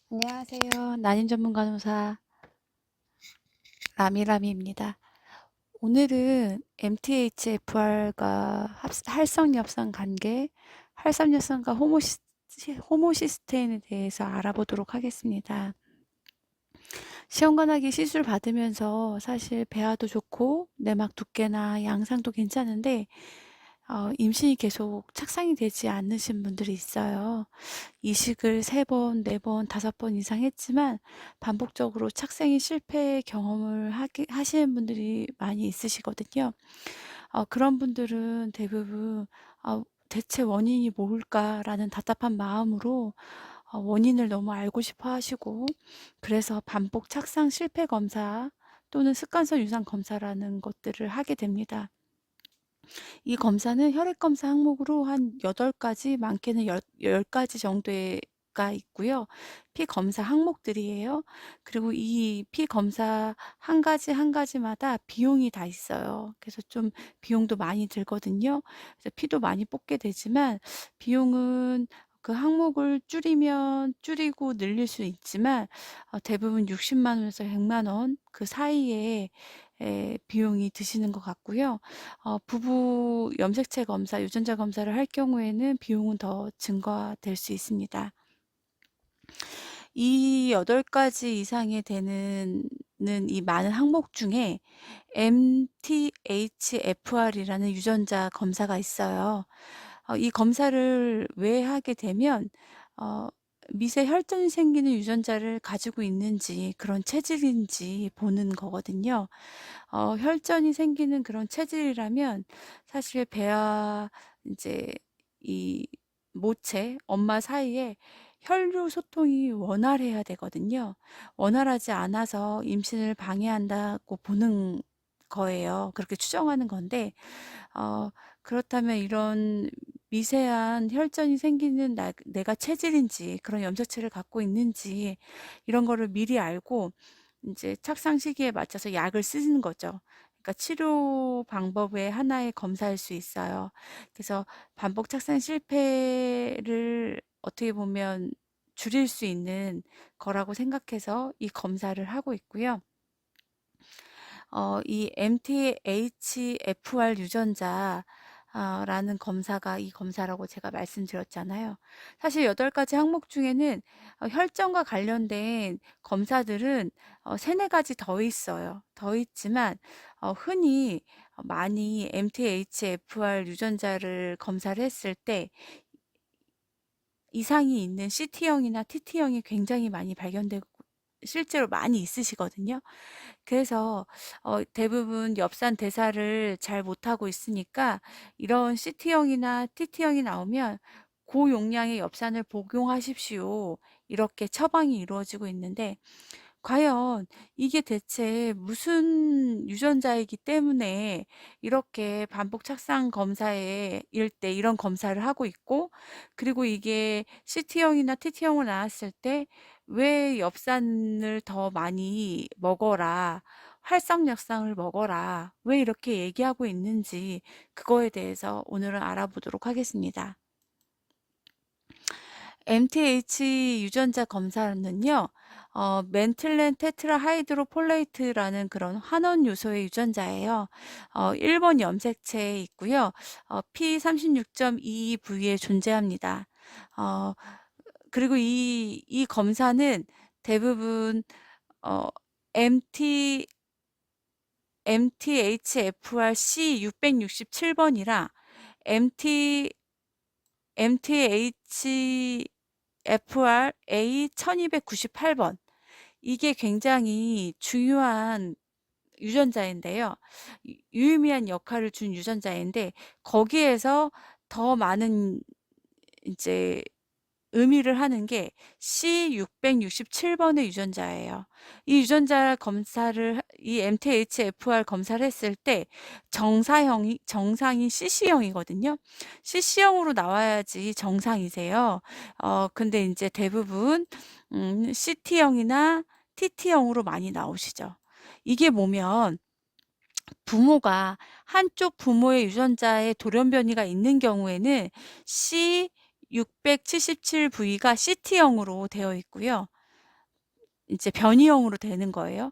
안녕하세요. 난임 전문 간호사 라미라미입니다. 오늘은 MTHFR과 활성엽산 관계, 활성엽산과 호모시스테인에 대해서 알아보도록 하겠습니다. 시험관하기 시술 받으면서 사실 배아도 좋고 내막 두께나 양상도 괜찮은데 임신이 계속 착상이 되지 않으신 분들이 있어요. 이식을 3번, 4번, 5번 이상 했지만 반복적으로 착생이 실패 경험을 하시는 분들이 많이 있으시거든요. 그런 분들은 대부분 대체 원인이 뭘까라는 답답한 마음으로 원인을 너무 알고 싶어 하시고, 그래서 반복 착상 실패 검사 또는 습관성 유산 검사라는 것들을 하게 됩니다. 이 검사는 혈액 검사 항목으로 한 8가지, 많게는 10가지 정도가 있고요. 피 검사 항목들이에요. 그리고 이 피 검사 한 가지 한 가지마다 비용이 다 있어요. 그래서 좀 비용도 많이 들거든요. 그래서 피도 많이 뽑게 되지만 비용은 그 항목을 줄이면 줄이고 늘릴 수 있지만 대부분 60만 원에서 100만 원 그 사이에 비용이 드시는 것 같고요. 부부 염색체 검사, 유전자 검사를 할 경우에는 비용은 더 증가될 수 있습니다. 이 8가지 이상이 되는 이 많은 항목 중에 MTHFR이라는 유전자 검사가 있어요. 이 검사를 왜 하게 되면 미세 혈전이 생기는 유전자를 가지고 있는지, 그런 체질인지 보는 거거든요. 혈전이 생기는 그런 체질이라면 사실 배와 이제 이 모체, 엄마 사이에 혈류 소통이 원활해야 되거든요. 원활하지 않아서 임신을 방해한다고 보는 거예요. 그렇게 추정하는 건데, 어, 그렇다면 이런 미세한 혈전이 생기는 내가 체질인지, 그런 염색체를 갖고 있는지, 이런 거를 미리 알고, 이제 착상 시기에 맞춰서 약을 쓰는 거죠. 그러니까 치료 방법의 하나의 검사일 수 있어요. 그래서 반복 착상 실패를 어떻게 보면 줄일 수 있는 거라고 생각해서 이 검사를 하고 있고요. 이 MTHFR 유전자 라는 검사가 이 검사라고 제가 말씀드렸잖아요. 사실 8가지 항목 중에는 혈전과 관련된 검사들은 3-4가지 더 있어요. 더 있지만 흔히 많이 MTHFR 유전자를 검사를 했을 때 이상이 있는 CT형이나 TT형이 굉장히 많이 발견되고 실제로 많이 있으시거든요. 그래서 대부분 엽산 대사를 잘 못하고 있으니까 이런 CT형이나 TT형이 나오면 고용량의 엽산을 복용하십시오. 이렇게 처방이 이루어지고 있는데, 과연 이게 대체 무슨 유전자이기 때문에 이렇게 반복 착상 검사에 일 때 이런 검사를 하고 있고, 그리고 이게 CT형이나 TT형으로 나왔을 때 왜 엽산을 더 많이 먹어라, 활성엽산을 먹어라, 왜 이렇게 얘기하고 있는지, 그거에 대해서 오늘은 알아보도록 하겠습니다. MTH 유전자 검사는요, 멘틸렌 테트라하이드로폴레이트라는 그런 환원 요소의 유전자예요. 1번 염색체에 있고요. P36.22V에 존재합니다. 어, 그리고 이 검사는 대부분 어, MT, MTHFR-C 667번이랑 MT, MTHFR-A 1298번, 이게 굉장히 중요한 유전자인데요. 유의미한 역할을 준 유전자인데, 거기에서 더 많은 이제 의미를 하는 게 C667번의 유전자예요. 이 유전자 검사를, 이 MTHFR 검사를 했을 때 정상이 CC형이거든요. CC형으로 나와야지 정상이세요. 근데 이제 대부분 CT형이나 TT형으로 많이 나오시죠. 이게 뭐면 부모가 한쪽 부모의 유전자에 돌연변이가 있는 경우에는 C677V가 CT형으로 되어 있고요. 이제 변이형으로 되는 거예요.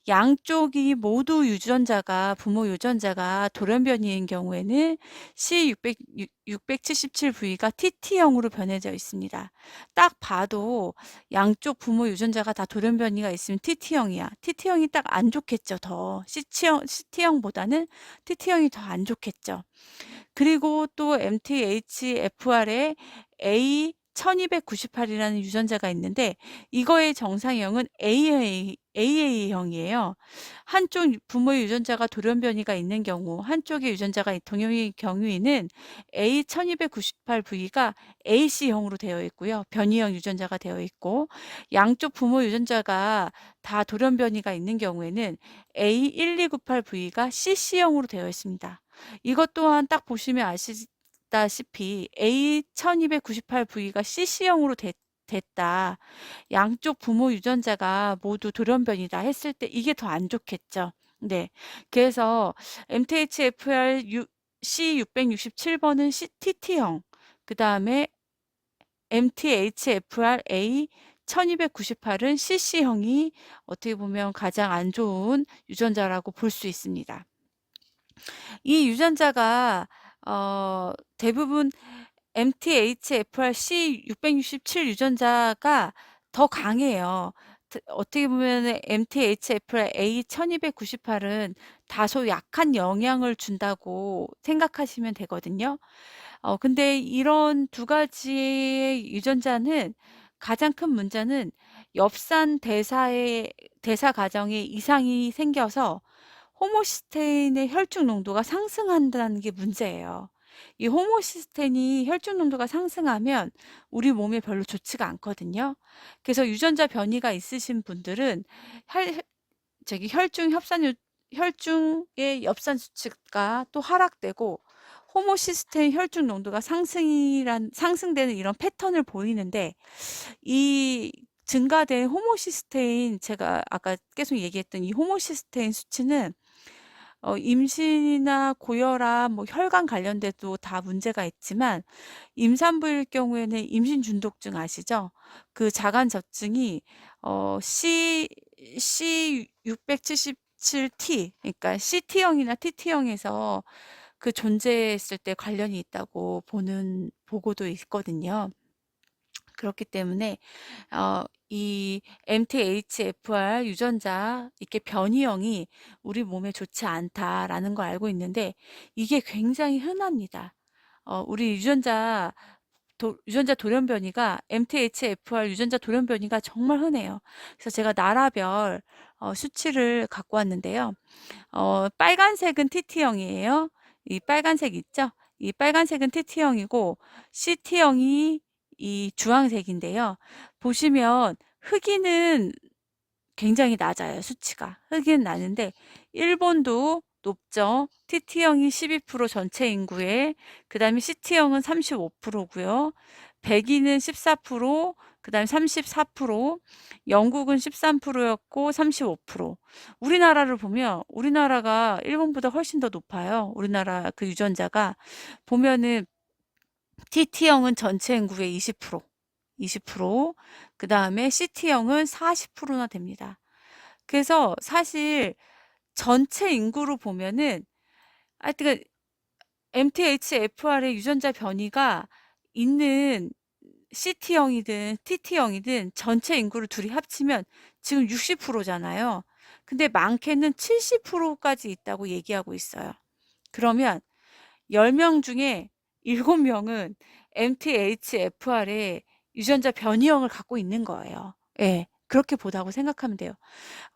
양쪽이 모두 유전자가 부모 유전자가 돌연변이인 경우에는 C677V가 TT형으로 변해져 있습니다. 딱 봐도 양쪽 부모 유전자가 다 돌연변이가 있으면 TT형이야. TT형이 딱 안 좋겠죠, 더. CT형보다는 TT형이 더 안 좋겠죠. 그리고 또 MTHFR에 A1298이라는 유전자가 있는데 이거의 정상형은 AA형이에요. 한쪽 부모의 유전자가 돌연변이가 있는 경우, 한쪽의 유전자가 동형의 경우에는 A1298V가 AC형으로 되어 있고요. 변이형 유전자가 되어 있고, 양쪽 부모 유전자가 다 돌연변이가 있는 경우에는 A1298V가 CC형으로 되어 있습니다. 이것 또한 딱 보시면 아시다시피 A1298V가 CC형으로 됐다. 양쪽 부모 유전자가 모두 돌연변이다 했을 때 이게 더 안 좋겠죠. 네. 그래서 MTHFR C667번은 TT형, 그 다음에 MTHFR A 1298은 CC형이 어떻게 보면 가장 안 좋은 유전자라고 볼 수 있습니다. 이 유전자가 대부분 MTHFR-C667 유전자가 더 강해요. 어떻게 보면 MTHFR-A 1298은 다소 약한 영향을 준다고 생각하시면 되거든요. 근데 이런 두 가지의 유전자는 가장 큰 문제는 엽산 대사 과정에 이상이 생겨서 호모시스테인의 혈중 농도가 상승한다는 게 문제예요. 이 호모시스테인이 혈중 농도가 상승하면 우리 몸에 별로 좋지가 않거든요. 그래서 유전자 변이가 있으신 분들은 혈중의 엽산 수치가 또 하락되고 호모시스테인 혈중 농도가 상승되는 이런 패턴을 보이는데, 이 증가된 호모시스테인, 제가 아까 계속 얘기했던 이 호모시스테인 수치는 임신이나 고혈압, 뭐 혈관 관련돼도 다 문제가 있지만, 임산부일 경우에는 임신 중독증 아시죠? 그 자간 저증이 C677T, 그러니까 CT형이나 TT형에서 그 존재했을 때 관련이 있다고 보는 보고도 있거든요. 그렇기 때문에 이 MTHFR 유전자 이렇게 변이형이 우리 몸에 좋지 않다라는 걸 알고 있는데, 이게 굉장히 흔합니다. 우리 유전자 돌연변이가 MTHFR 유전자 돌연변이가 정말 흔해요. 그래서 제가 나라별 수치를 갖고 왔는데요. 빨간색은 TT형이에요. 이 빨간색 있죠? 이 빨간색은 TT형이고 CT형이 이 주황색인데요. 보시면 흑인은 굉장히 낮아요, 수치가. 흑인은 낮은데 일본도 높죠. TT형이 12% 전체 인구에, 그 다음에 CT형은 35%고요. 백인은 14%, 그 다음에 34%, 영국은 13%였고 35%. 우리나라를 보면 우리나라가 일본보다 훨씬 더 높아요. 우리나라 그 유전자가 보면은 TT형은 전체 인구의 20%, 그 다음에 CT형은 40%나 됩니다. 그래서 사실 전체 인구로 보면은 하여튼 MTHFR의 유전자 변이가 있는 CT형이든 TT형이든 전체 인구를 둘이 합치면 지금 60%잖아요. 근데 많게는 70%까지 있다고 얘기하고 있어요. 그러면 10명 중에 7명은 MTHFR의 유전자 변이형을 갖고 있는 거예요. 예, 그렇게 보다고 생각하면 돼요.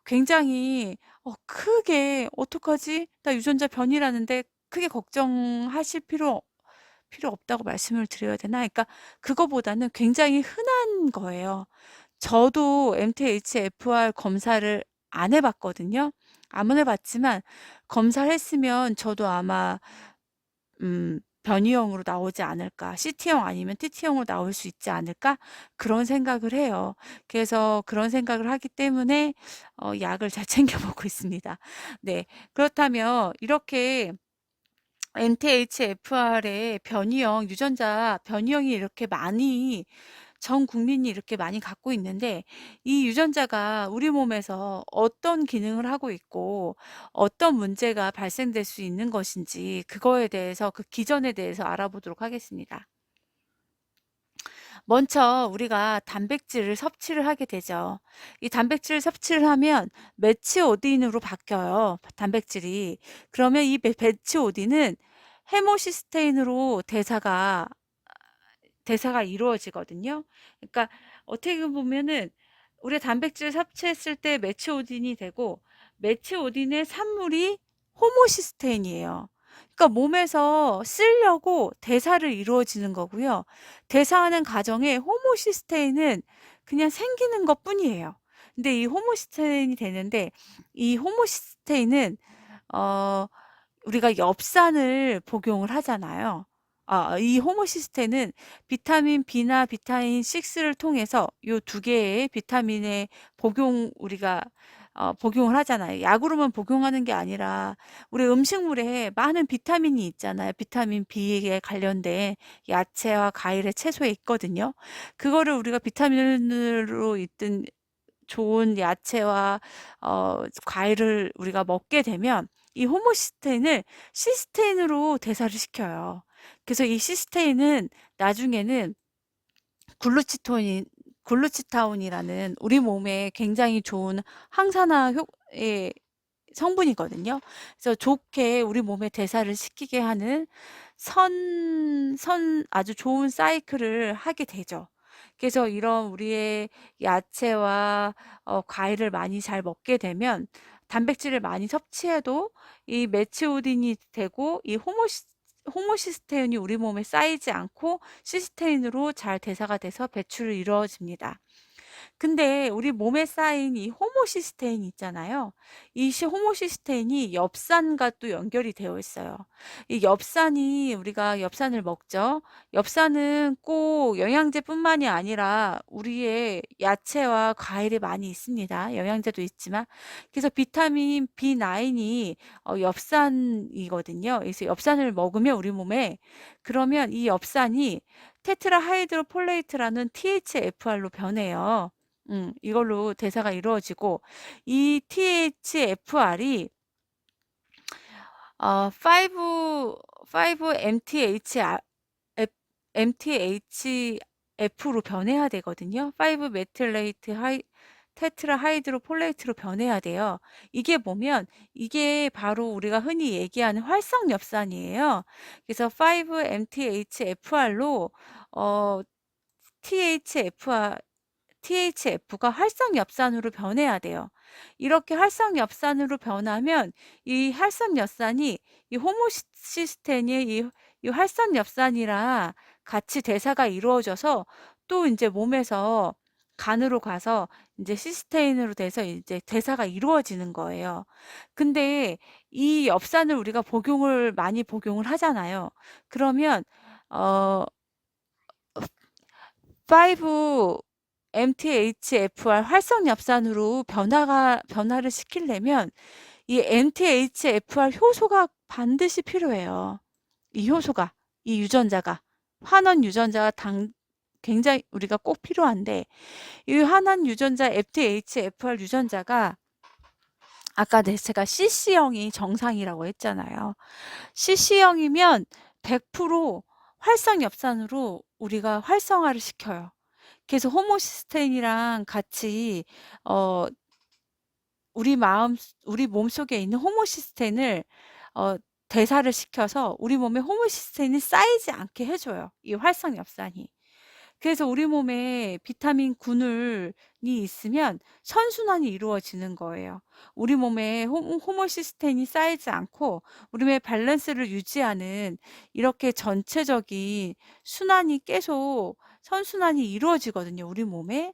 굉장히 크게 '어떡하지? 나 유전자 변이라는데.' 크게 걱정하실 필요 없다고 말씀을 드려야 되나? 그러니까 그거보다는 굉장히 흔한 거예요. 저도 MTHFR 검사를 안 해 봤거든요. 안 해 봤지만 검사를 했으면 저도 아마 '변이형으로 나오지 않을까. CT형 아니면 TT형으로 나올 수 있지 않을까?' 그런 생각을 해요. 그래서 그런 생각을 하기 때문에 약을 잘 챙겨 먹고 있습니다. 네. 그렇다면 이렇게 MTHFR의 변이형 유전자 변이형이 이렇게 많이 전 국민이 이렇게 많이 갖고 있는데 이 유전자가 우리 몸에서 어떤 기능을 하고 있고 어떤 문제가 발생될 수 있는 것인지 그거에 대해서 그 기전에 대해서 알아보도록 하겠습니다. 먼저 우리가 단백질을 섭취를 하게 되죠. 이 단백질 섭취를 하면 메치오딘으로 바뀌어요. 단백질이. 그러면 이 메치오딘은 헤모시스테인으로 대사가 이루어지거든요. 그러니까 어떻게 보면은 우리가 단백질 섭취했을 때 메치오딘이 되고 메치오딘의 산물이 호모시스테인이에요. 그러니까 몸에서 쓰려고 대사를 이루어지는 거고요. 대사하는 과정에 호모시스테인은 그냥 생기는 것뿐이에요. 근데 이 호모시스테인이 되는데 이 호모시스테인은 어 우리가 엽산을 복용을 하잖아요. 이 호모시스테인은 비타민 B나 비타민 6를 통해서 요 두 개의 비타민의 우리가 복용을 하잖아요. 약으로만 복용하는 게 아니라 우리 음식물에 많은 비타민이 있잖아요. 비타민 B에 관련된 야채와 과일에 채소에 있거든요. 그거를 우리가 비타민으로 있든 좋은 야채와 과일을 우리가 먹게 되면 이 호모시스테인을 시스테인으로 대사를 시켜요. 그래서 이 시스테인은 나중에는 글루치톤인 글루치타온이라는 우리 몸에 굉장히 좋은 항산화 효의 성분이거든요. 그래서 좋게 우리 몸에 대사를 시키게 하는 아주 좋은 사이클을 하게 되죠. 그래서 이런 우리의 야채와 과일을 많이 잘 먹게 되면 단백질을 많이 섭취해도 이 메치오딘이 되고 이 호모시스테인이 우리 몸에 쌓이지 않고 시스테인으로 잘 대사가 돼서 배출이 이루어집니다. 근데 우리 몸에 쌓인 이 호모시스테인 있잖아요. 이 호모시스테인이 엽산과 또 연결이 되어 있어요. 이 엽산이 우리가 엽산을 먹죠. 엽산은 꼭 영양제뿐만이 아니라 우리의 야채와 과일에 많이 있습니다. 영양제도 있지만 그래서 비타민 B9이 엽산이거든요. 그래서 엽산을 먹으면 우리 몸에 그러면 이 엽산이 테트라하이드로폴레이트라는 THFR로 변해요. 이걸로 대사가 이루어지고 이 THFR이 5-MTHF로 변해야 되거든요. 5-메틸레이트 테트라하이드로폴레이트로 변해야 돼요. 이게 뭐면 이게 바로 우리가 흔히 얘기하는 활성엽산이에요. 그래서 5-MTHFR로 THF가 활성엽산으로 변해야 돼요. 이렇게 활성엽산으로 변하면 이 활성엽산이 이 호모시스테인의 이 활성엽산이랑 같이 대사가 이루어져서 또 이제 몸에서 간으로 가서 이제 시스테인으로 돼서 이제 대사가 이루어지는 거예요. 근데 이 엽산을 우리가 많이 복용을 하잖아요. 그러면 어 5 MTHFR 활성엽산으로 변화를 시키려면 이 MTHFR 효소가 반드시 필요해요. 이 유전자가 환원 유전자가 굉장히 우리가 꼭 필요한데 이 환원 유전자 MTHFR 유전자가 아까 제가 CC형이 정상이라고 했잖아요. CC형이면 100% 활성엽산으로 우리가 활성화를 시켜요. 그래서 호모시스테인이랑 같이 어 우리 몸속에 있는 호모시스테인을 어 대사를 시켜서 우리 몸에 호모시스테인이 쌓이지 않게 해 줘요, 이 활성엽산이. 그래서 우리 몸에 비타민 균이 있으면 선순환이 이루어지는 거예요. 우리 몸에 호모시스테인이 쌓이지 않고 우리 몸의 밸런스를 유지하는 이렇게 전체적인 순환이 계속 선순환이 이루어지거든요, 우리 몸에.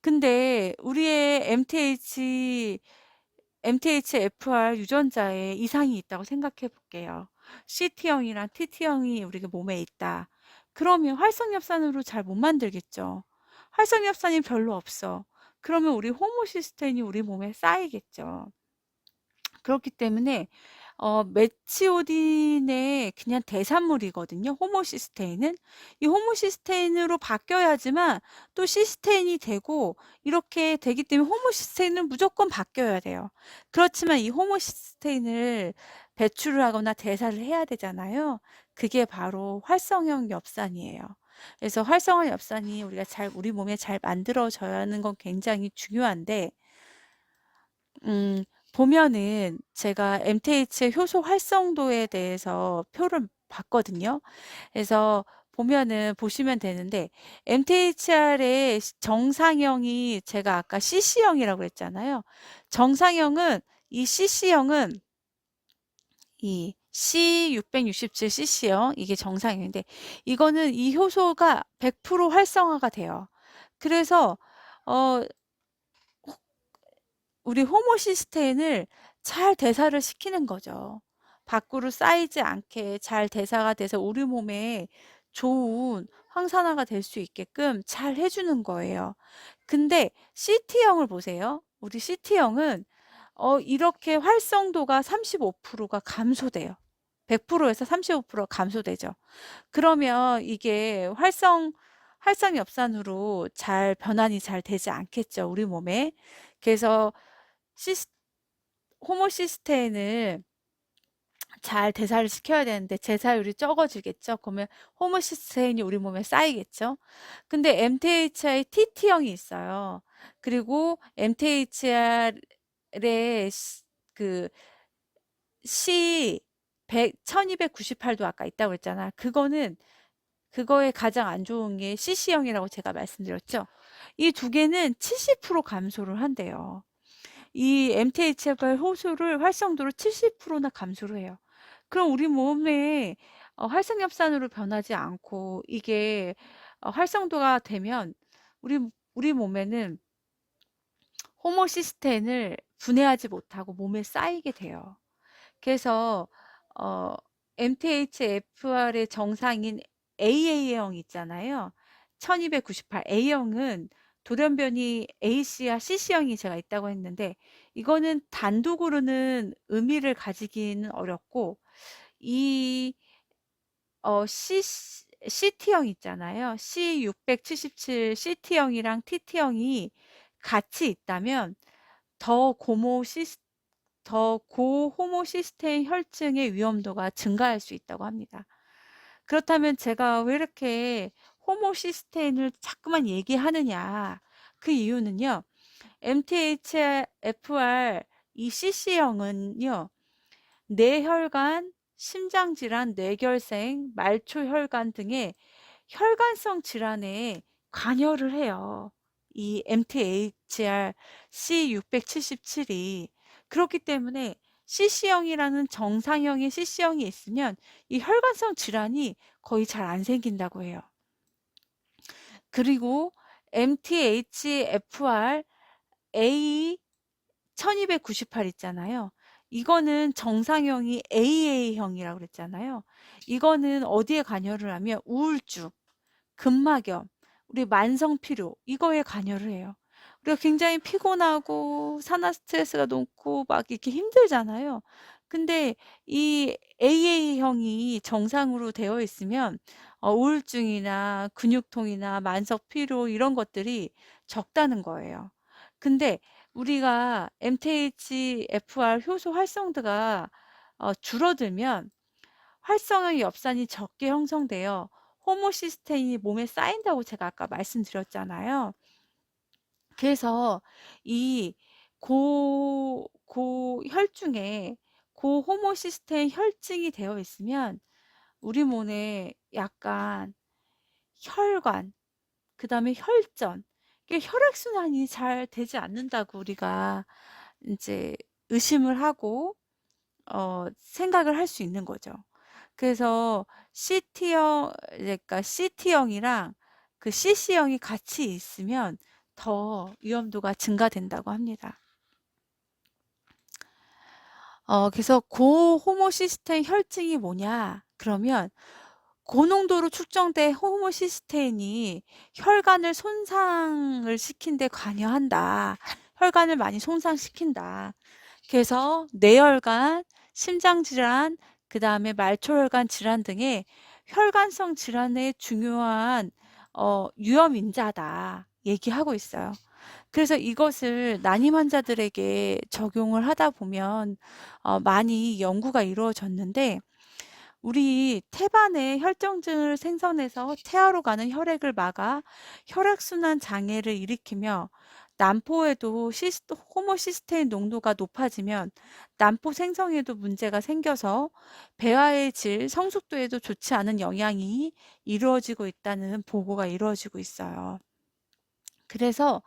근데 우리의 MTHFR 유전자에 이상이 있다고 생각해 볼게요. CT형이랑 TT형이 우리 몸에 있다. 그러면 활성엽산으로 잘 못 만들겠죠. 활성엽산이 별로 없어. 그러면 우리 호모시스테인이 우리 몸에 쌓이겠죠. 그렇기 때문에 메치오딘의 그냥 대산물이거든요. 호모시스테인은. 이 호모시스테인으로 바뀌어야지만 또 시스테인이 되고 이렇게 되기 때문에 호모시스테인은 무조건 바뀌어야 돼요. 그렇지만 이 호모시스테인을 배출을 하거나 대사를 해야 되잖아요. 그게 바로 활성형 엽산이에요. 그래서 활성형 엽산이 우리 몸에 잘 만들어져야 하는 건 굉장히 중요한데, 보면은 제가 MTH의 효소 활성도에 대해서 표를 봤거든요. 그래서 보시면 되는데, MTHR의 정상형이 제가 아까 CC형이라고 했잖아요. 정상형은, 이 CC형은 이 C667cc형, 이게 정상형인데, 이거는 이 효소가 100% 활성화가 돼요. 그래서, 어, 우리 호모시스테인을 잘 대사를 시키는 거죠. 밖으로 쌓이지 않게 잘 대사가 돼서 우리 몸에 좋은 항산화가 될 수 있게끔 잘 해주는 거예요. 근데 CT형을 보세요. 우리 CT형은 이렇게 활성도가 35%가 감소돼요. 100%에서 35%가 감소되죠. 그러면 이게 활성엽산으로 잘 변환이 잘 되지 않겠죠, 우리 몸에. 그래서 시스, 호모시스테인을 잘 대사를 시켜야 되는데 대사율이 적어지겠죠. 그러면 호모시스테인이 우리 몸에 쌓이겠죠. 근데 MTHR의 TT형이 있어요. 그리고 MTHR의 그 C 1298도 아까 있다고 했잖아. 그거에 가장 안 좋은 게 CC형이라고 제가 말씀드렸죠. 이 두 개는 70% 감소를 한대요. 이 MTHFR 호수를 활성도를 70%나 감소를 해요. 그럼 우리 몸에 활성엽산으로 변하지 않고 이게 활성도가 되면 우리 우리 몸에는 호모시스테인을 분해하지 못하고 몸에 쌓이게 돼요. 그래서 어, MTHFR의 정상인 AA형 있잖아요. 1298 A형은 돌연변이 A씨와 CC형이 제가 있다고 했는데 이거는 단독으로는 의미를 가지기는 어렵고 이 CT형 있잖아요. C677 CT형이랑 TT형이 같이 있다면 더 고호모시스테인 혈증의 위험도가 증가할 수 있다고 합니다. 그렇다면 제가 왜 이렇게 호모시스테인을 자꾸만 얘기하느냐? 그 이유는요. MTHFR 이 CC형은요. 뇌혈관, 심장질환, 뇌결생, 말초혈관 등의 혈관성 질환에 관여를 해요. 이 MTHR C677이. 그렇기 때문에 CC형이라는 정상형의 CC형이 있으면 이 혈관성 질환이 거의 잘 안 생긴다고 해요. 그리고 MTHFR A 1298 있잖아요. 이거는 정상형이 AA형이라고 그랬잖아요. 이거는 어디에 관여를 하면 우울증, 근막염, 우리 만성 피로 이거에 관여를 해요. 우리가 굉장히 피곤하고 산화 스트레스가 높고 막 이렇게 힘들잖아요. 근데 이 AA형이 정상으로 되어 있으면 우울증이나 근육통이나 만성 피로 이런 것들이 적다는 거예요. 근데 우리가 MTHFR 효소 활성도가 줄어들면 활성형 엽산이 적게 형성되어 호모시스테인이 몸에 쌓인다고 제가 아까 말씀드렸잖아요. 그래서 이 고혈중에 고호모시스테인 혈증이 되어 있으면 우리 몸에 약간 혈관, 그 다음에 혈전, 이게 혈액순환이 잘 되지 않는다고 우리가 이제 의심을 하고 생각을 할 수 있는 거죠. 그래서 그러니까 CT형이랑 그 CC형이 같이 있으면 더 위험도가 증가된다고 합니다. 그래서 고호모시스테인 혈증이 뭐냐? 그러면 고농도로 축정된 호모시스테인이 혈관을 손상을 시킨 데 관여한다. 혈관을 많이 손상시킨다. 그래서 뇌혈관, 심장질환, 그 다음에 말초혈관 질환 등의 혈관성 질환의 중요한 유험인자다 얘기하고 있어요. 그래서 이것을 난임 환자들에게 적용을 하다 보면 많이 연구가 이루어졌는데, 우리 태반에 혈정증을 생성해서 태아로 가는 혈액을 막아 혈액순환 장애를 일으키며, 난포에도 호모시스테인 농도가 높아지면 난포 생성에도 문제가 생겨서 배아의 질, 성숙도에도 좋지 않은 영향이 이루어지고 있다는 보고가 이루어지고 있어요. 그래서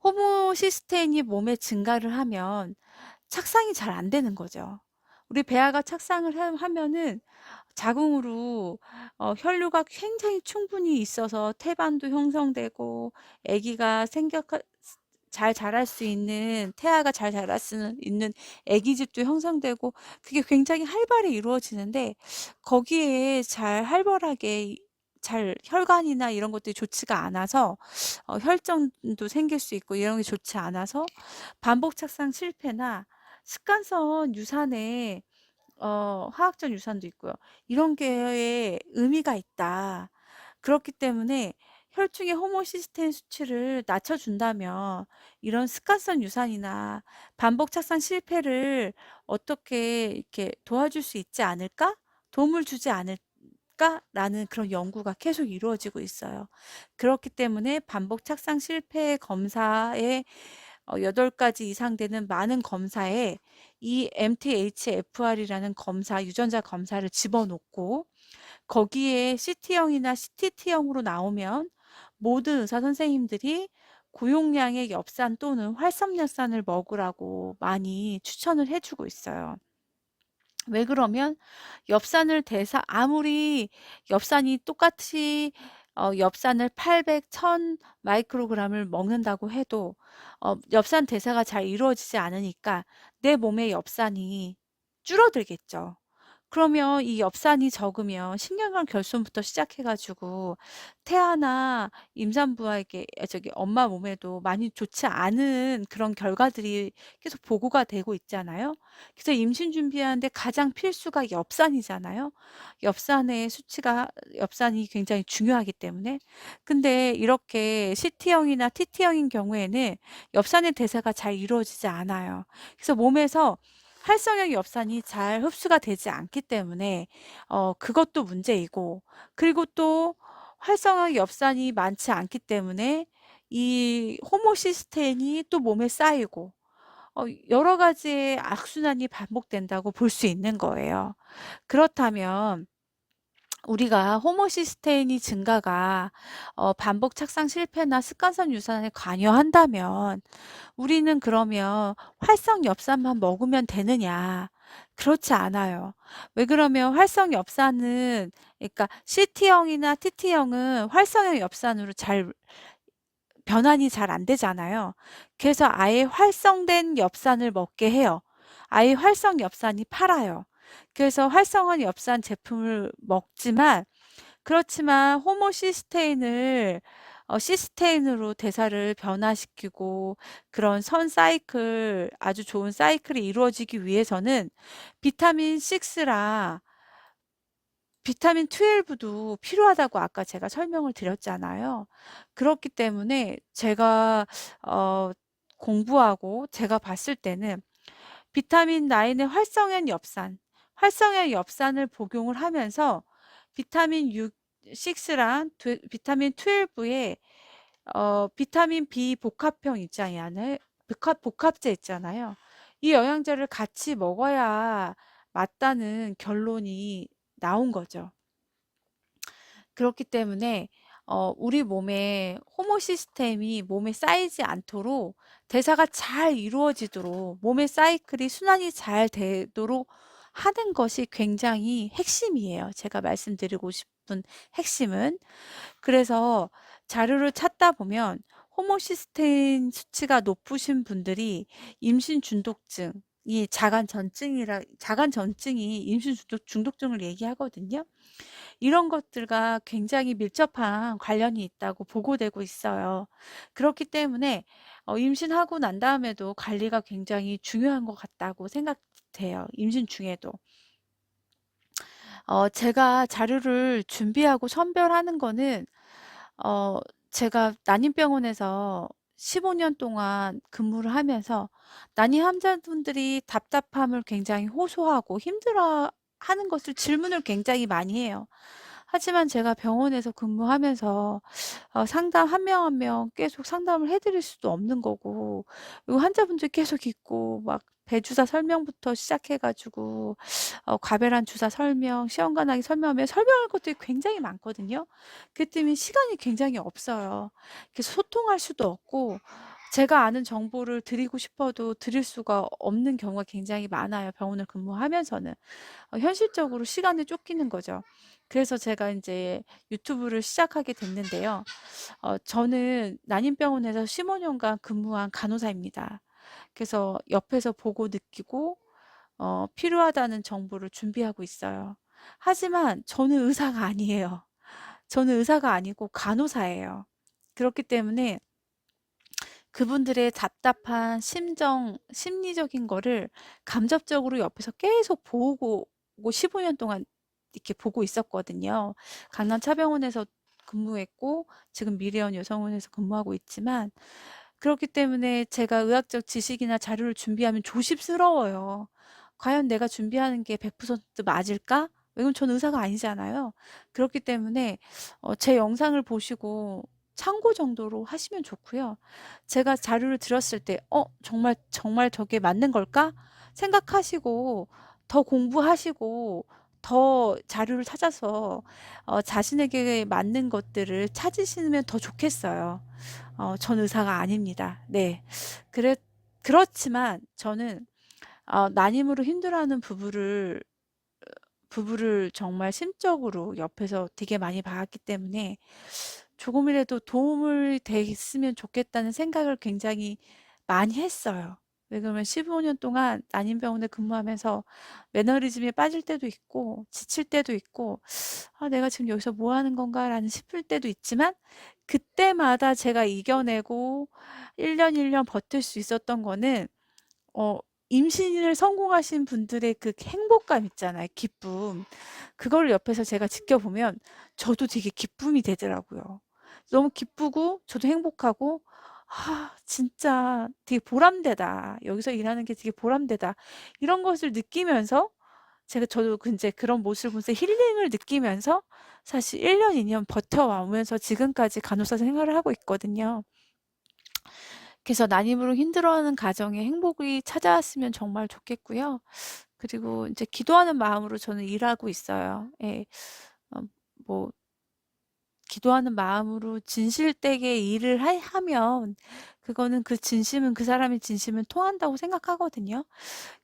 호모시스테인이 몸에 증가를 하면 착상이 잘 안 되는 거죠. 우리 배아가 착상을 하면은 자궁으로 혈류가 굉장히 충분히 있어서 태반도 형성되고, 아기가 잘 자랄 수 있는, 태아가 잘 자랄 수 있는 아기집도 형성되고, 그게 굉장히 활발히 이루어지는데, 거기에 잘 활발하게 잘 혈관이나 이런 것들이 좋지가 않아서 혈전도 생길 수 있고, 이런 게 좋지 않아서 반복 착상 실패나 습관성 유산에 화학적 유산도 있고요. 이런 게 의미가 있다. 그렇기 때문에 혈중의 호모시스테인 수치를 낮춰준다면 이런 습관성 유산이나 반복 착상 실패를 어떻게 이렇게 도와줄 수 있지 않을까? 도움을 주지 않을까라는 그런 연구가 계속 이루어지고 있어요. 그렇기 때문에 반복 착상 실패 검사에 8가지 이상 되는 많은 검사에 이 MTHFR이라는 검사, 유전자 검사를 집어넣고, 거기에 CT형이나 CTT형으로 나오면 모든 의사 선생님들이 고용량의 엽산 또는 활성엽산을 먹으라고 많이 추천을 해주고 있어요. 왜 그러면 아무리 엽산이 똑같이 엽산을 800, 1000 마이크로그램을 먹는다고 해도 엽산 대사가 잘 이루어지지 않으니까 내 몸의 엽산이 줄어들겠죠. 그러면 이 엽산이 적으면 신경관 결손부터 시작해 가지고 태아나 임산부에게, 엄마 몸에도 많이 좋지 않은 그런 결과들이 계속 보고가 되고 있잖아요. 그래서 임신 준비하는데 가장 필수가 엽산이잖아요. 엽산이 굉장히 중요하기 때문에. 근데 이렇게 CT형이나 TT형인 경우에는 엽산의 대사가 잘 이루어지지 않아요. 그래서 몸에서 활성형 엽산이 잘 흡수가 되지 않기 때문에 그것도 문제이고, 그리고 또 활성형 엽산이 많지 않기 때문에 이 호모시스테인이 또 몸에 쌓이고, 여러 가지의 악순환이 반복된다고 볼 수 있는 거예요. 그렇다면 우리가 호모시스테인이 증가가 반복 착상 실패나 습관성 유산에 관여한다면, 우리는 그러면 활성 엽산만 먹으면 되느냐? 그렇지 않아요. 왜 그러면 활성 엽산은, 그러니까 CT형이나 TT형은 활성형 엽산으로 변환이 잘 안 되잖아요. 그래서 아예 활성된 엽산을 먹게 해요. 아예 활성 엽산이 팔아요. 그래서 활성한 엽산 제품을 먹지만, 그렇지만 호모시스테인을 시스테인으로 대사를 변화시키고, 그런 아주 좋은 사이클이 이루어지기 위해서는 비타민 6랑 비타민 12도 필요하다고 아까 제가 설명을 드렸잖아요. 그렇기 때문에 제가 공부하고 제가 봤을 때는 비타민 9의 활성형 엽산을 복용을 하면서 비타민 6랑 비타민 12에 비타민 B 복합형 있잖아요. 복합제 있잖아요. 이 영양제를 같이 먹어야 맞다는 결론이 나온 거죠. 그렇기 때문에 우리 몸에 호모시스템이 몸에 쌓이지 않도록, 대사가 잘 이루어지도록, 몸의 사이클이 순환이 잘 되도록 하는 것이 굉장히 핵심이에요. 제가 말씀드리고 싶은 핵심은. 그래서 자료를 찾다 보면 호모시스테인 수치가 높으신 분들이 임신 중독증이 자간 전증이 임신 중독증을 얘기하거든요. 이런 것들과 굉장히 밀접한 관련이 있다고 보고되고 있어요. 그렇기 때문에 임신하고 난 다음에도 관리가 굉장히 중요한 것 같다고 돼요. 임신 중에도. 제가 자료를 준비하고 선별하는 거는 어 제가 난임병원에서 15년 동안 근무를 하면서 난임 환자분들이 답답함을 굉장히 호소하고 힘들어하는 것을 질문을 굉장히 많이 해요. 하지만 제가 병원에서 근무하면서 상담 한 명 한 명 계속 상담을 해 드릴 수도 없는 거고, 그리고 환자분들 계속 있고 막 배주사 설명부터 시작해 가지고 과배란 주사 설명, 시험관하기 설명하면 설명할 것들이 굉장히 많거든요. 그렇기 때문에 시간이 굉장히 없어요. 그래서 소통할 수도 없고 제가 아는 정보를 드리고 싶어도 드릴 수가 없는 경우가 굉장히 많아요, 병원을 근무하면서는. 현실적으로 시간에 쫓기는 거죠. 그래서 제가 인제 유튜브를 시작하게 됐는데요. 저는 난임병원에서 15년간 근무한 간호사입니다. 그래서 옆에서 보고 느끼고 필요하다는 정보를 준비하고 있어요. 하지만 저는 의사가 아니에요. 저는 의사가 아니고 간호사예요. 그렇기 때문에 그분들의 답답한 심정, 심리적인 거를 간접적으로 옆에서 계속 보고 15년 동안 이렇게 보고 있었거든요. 강남 차병원에서 근무했고 지금 미래원 여성원에서 근무하고 있지만, 그렇기 때문에 제가 의학적 지식이나 자료를 준비하면 조심스러워요. 과연 내가 준비하는 게 100% 맞을까? 왜냐면 저는 의사가 아니잖아요. 그렇기 때문에 제 영상을 보시고 참고 정도로 하시면 좋고요. 제가 자료를 들었을 때 정말 저게 맞는 걸까? 생각하시고 더 공부하시고 더 자료를 찾아서 자신에게 맞는 것들을 찾으시면 더 좋겠어요. 전 의사가 아닙니다. 네. 그래 그렇지만 저는 난임으로 힘들어하는 부부를 정말 심적으로 옆에서 되게 많이 봤기 때문에 조금이라도 도움을 됐으면 좋겠다는 생각을 굉장히 많이 했어요. 왜 그러면 15년 동안 난임병원에 근무하면서 매너리즘에 빠질 때도 있고 지칠 때도 있고 '아 내가 지금 여기서 뭐 하는 건가.'라는 싶을 때도 있지만, 그때마다 제가 이겨내고 1년 1년 버틸 수 있었던 거는 어 임신을 성공하신 분들의 그 행복감 있잖아요, 기쁨. 그거를 옆에서 제가 지켜보면 저도 되게 기쁨이 되더라고요. 너무 기쁘고 저도 행복하고 '아 진짜 되게 보람되다. 여기서 일하는 게 되게 보람되다.' 이런 것을 느끼면서 저도 인제 그런 모습을 보면서 힐링을 느끼면서 사실 1 년, 2년 버텨오면서 지금까지 간호사 생활을 하고 있거든요. 그래서 난임으로 힘들어하는 가정에 행복이 찾아왔으면 정말 좋겠고요. 그리고 인제 기도하는 마음으로 저는 일하고 있어요. 예. 어 뭐 기도하는 마음으로 진실되게 일을 하면 그거는 그 진심은, 그 사람의 진심은 통한다고 생각하거든요.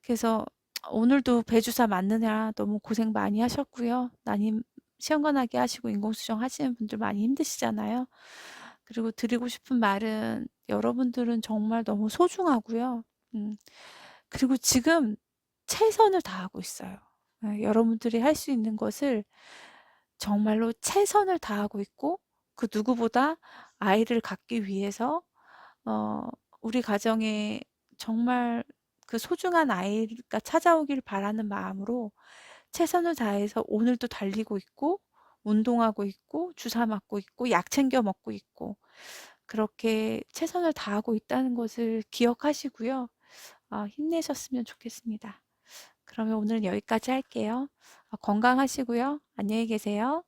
그래서 오늘도 배주사 맞느냐 너무 고생 많이 하셨고요. 난임 시험관하게 하시고 인공수정 하시는 분들 많이 힘드시잖아요. 그리고 드리고 싶은 말은 여러분들은 정말 너무 소중하고요. 음 그리고 지금 최선을 다하고 있어요. 예, 여러분들이 할 수 있는 것을 정말로 최선을 다하고 있고, 그 누구보다 아이를 갖기 위해서 어 우리 가정에 정말 그 소중한 아이가 찾아오길 바라는 마음으로 최선을 다해서 오늘도 달리고 있고 운동하고 있고 주사 맞고 있고 약 챙겨 먹고 있고, 그렇게 최선을 다하고 있다는 것을 기억하시고요. 힘내셨으면 좋겠습니다. 그러면 오늘은 여기까지 할게요. 건강하시고요. 안녕히 계세요.